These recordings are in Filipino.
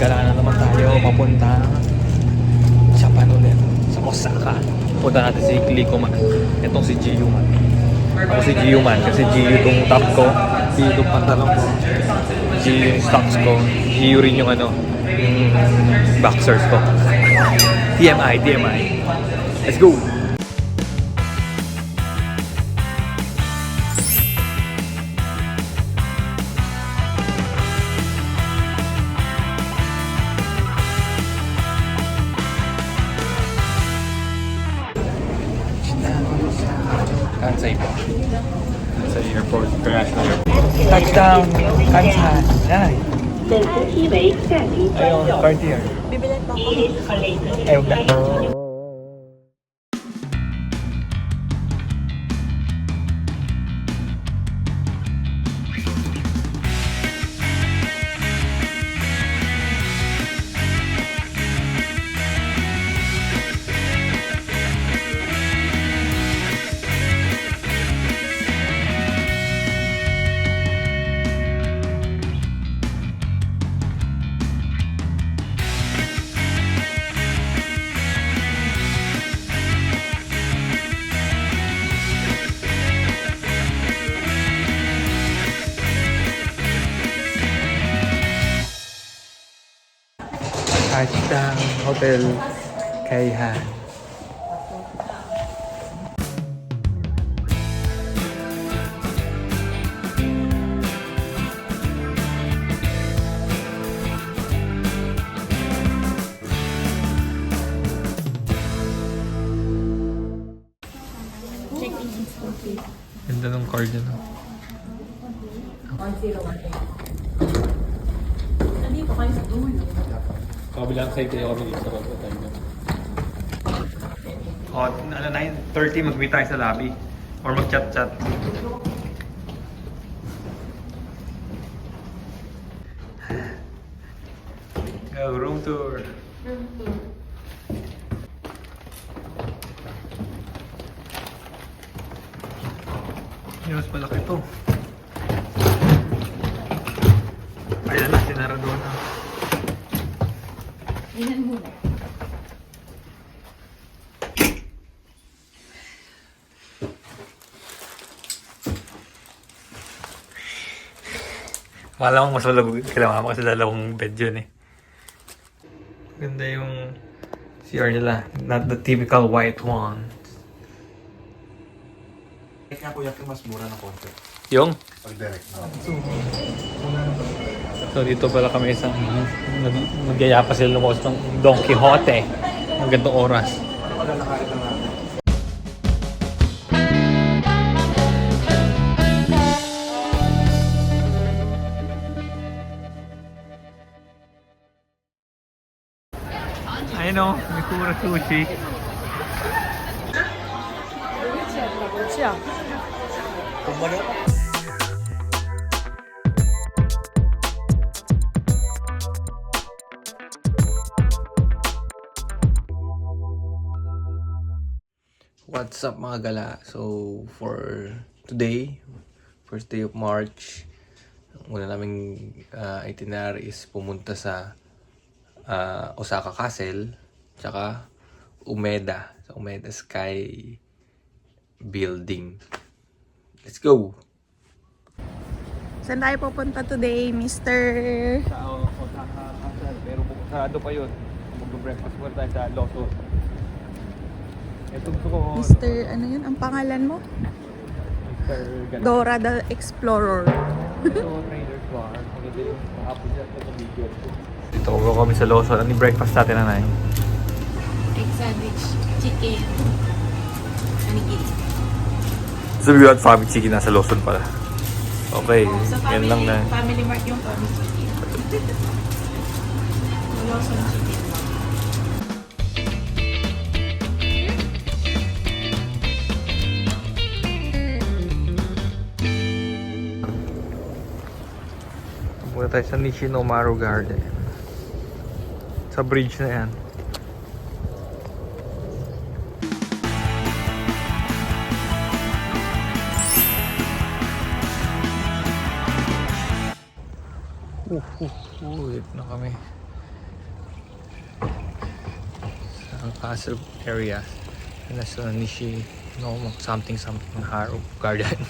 Gala na naman tayo papunta Japan ulit, sa Osaka. Punta natin si Kliko man. Itong si Giyu man. Ako si Giyu man kasi Giyu itong top ko, Giyu itong pantalon ko, Giyu yung stocks ko, Giyu rin yung ano, yung boxers ko. TMI, TMI. Let's go! Kansai po. Kansai Airport, International Airport. Touchdown! Kansai! Yan! Ayun, Cartier. Bibilan pa ako. Ayun na. Touchdown Hotel Kaihan. Check-in instantly. Ganda ng card yun. 1018. Nandito kayo sa dulo. Kabilang side kayo kami dito sa tayo. O, 9:30 mag-meet tayo sa lobby. Or mag-chat-chat. Go, room tour. Room tour. Yung mas malaki to. Ayan na, sinara doon na. Ilan muna. Malamang mas malabog kailangan mo kasi dalawang bed yun eh. Ganda yung CR nila. Not the typical white one. Kaya po yung mas mura na konti. Yung? Pag direct na. So dito pala kami sa nagyaya pa sila lumabas ng Don Quixote. Ang gandang oras. Wala nakain na natin. Ayun o, Mikura Sushi. Siya. What's up mga gala? So for today, first day of March, ang una naming itinerary is pumunta sa Osaka Castle tsaka Umeda, sa Umeda Sky Building. Let's go! Saan tayo pupunta today, Mr.? Sa Osaka Castle, pero sarado pa yun. Mag-breakfast muna tayo sa Lotto. Ito gusto ko. Mr. Ano yun? Ang pangalan mo? Mr. Ganun. Dora the Explorer. Ito, Trader's Bar. Maganda yung kahapon dyan sa video. Dito ko kami sa Lawson. Ano yung breakfast natin, nanay? Egg sandwich, chicken, anigiri. Sabi ko at family chicken nasa Lawson pala. Okay, Sa yan lang na. Family Mart yung family chicken. Lawson chicken. Muna tayo sa Nishinomaru Garden. Sa bridge na yan. Wait na kami. Castle area. Nasa Nishi, no, something Haro Garden.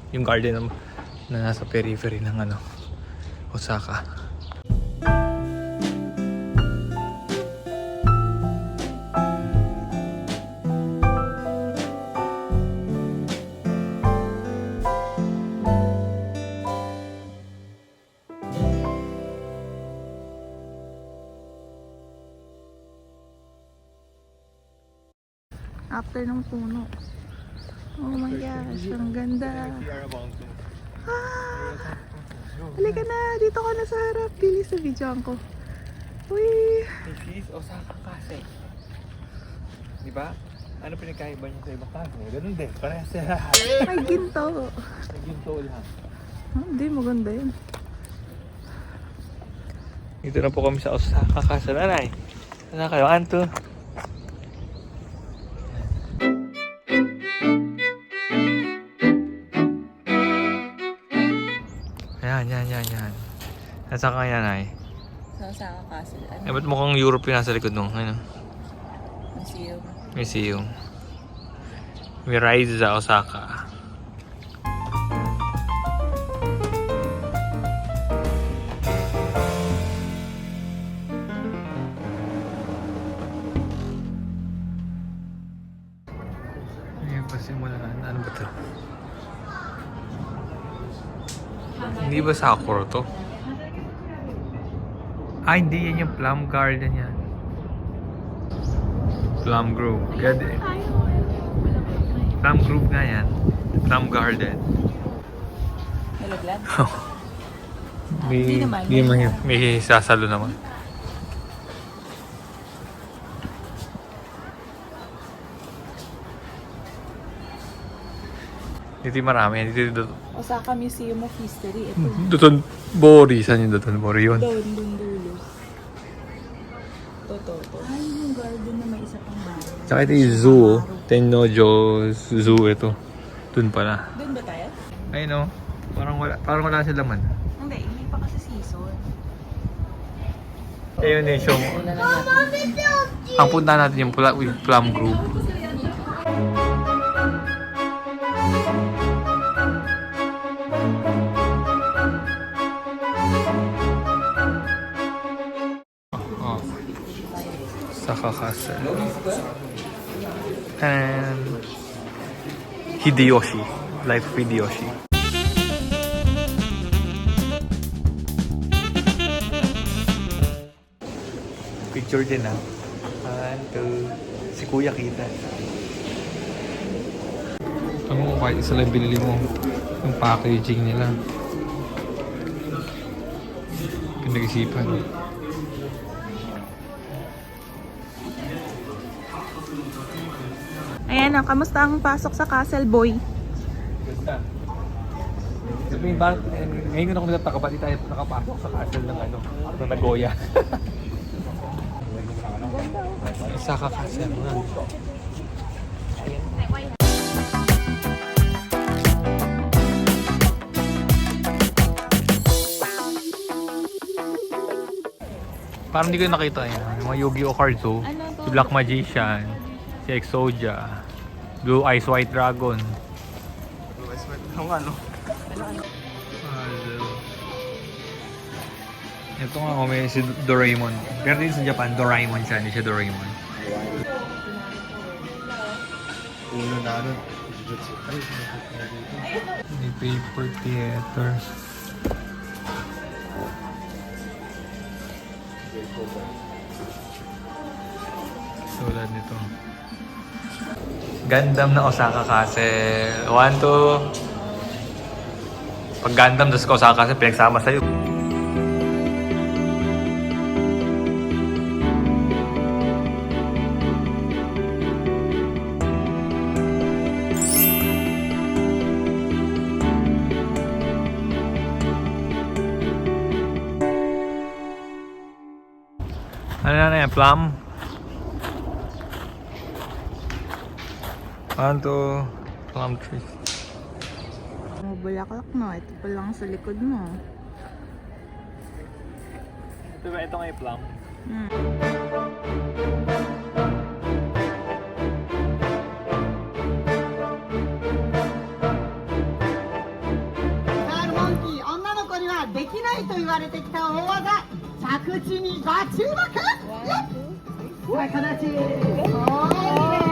Yung garden na nasa periphery ng Osaka. After ng puno. Oh my gosh, ang ganda. Halika na, dito ka na sa harap. Pili sa videoan ko. Uy! This is Osaka Castle. Diba? Ano pinagkaiba niya sa ibang castle? Ganun din, parehas sa lahat. Ay, ginto. Ginto lang. Hindi, maganda yun. Dito na po kami sa Osaka Castle. Nanay, saan kayo? Anto? Yan. Nasaan ka yan, ay? Sa Osaka Castle. Eh, ba't mukhang Europe yung nasa likod nung? Ano? Museum. Museum. We ride sa Osaka. Ayan pa simula na. Ano ba ito? Hindi ba Sakura to? Ah, hindi. Yan yung plum garden yan. Plum Grove. Plum Grove nga yan. Plum Garden. Nalaglag? May, may sasalo naman. Dito marami. Dito Osaka Museum of History. Ito. Doton Bori. Saan yung Doton Bori yun? Doon dulo. Toto. Ay, yung garden na may isa pang bahay. Tsaka ito yung zoo. Tennojo Zoo ito. Doon pala. Doon ba tayo? Ayun o. Parang wala sila man. Hindi, hindi pa kasi season. Ayun yung show mo. Ang punta natin yung Plum Grove. Osaka Castle. And Hideyoshi. Life of Hideyoshi. Picture din ah. Si Kuya kita. Ano kahit isa lang binili mo yung packaging nila. Pinag-isipan. Ayan na, kamusta ang pasok sa Castle, boy? Ganda. Sabihin ba, ngayon ko na kung nagtataka, ba't di tayo nakapasok sa castle ng Nagoya? Osaka Castle nga. Parang hindi ko nakita yan. Yung mga Yu-Gi-Oh cards oh. Si Black Magician, si Exodia, Blue Eyes White Dragon. Blue Eyes White Dragon ano? Ito nga kung may si Doraemon. Pero dito sa Japan, Doraemon siya, hindi siya Doraemon. Uno na ano. May paper theater. Tulad nito. Gundam na Osaka Castle. 1, 2. Pag Gundam, tapos ka Osaka Castle, pinagsama sa'yo. Ano na yan? Plum? 1, 2. Plum tree. Bulaklak no, ito pa lang sa likod mo. Ito nga yung plum. われてきた大技、着地にご注目。はい、形。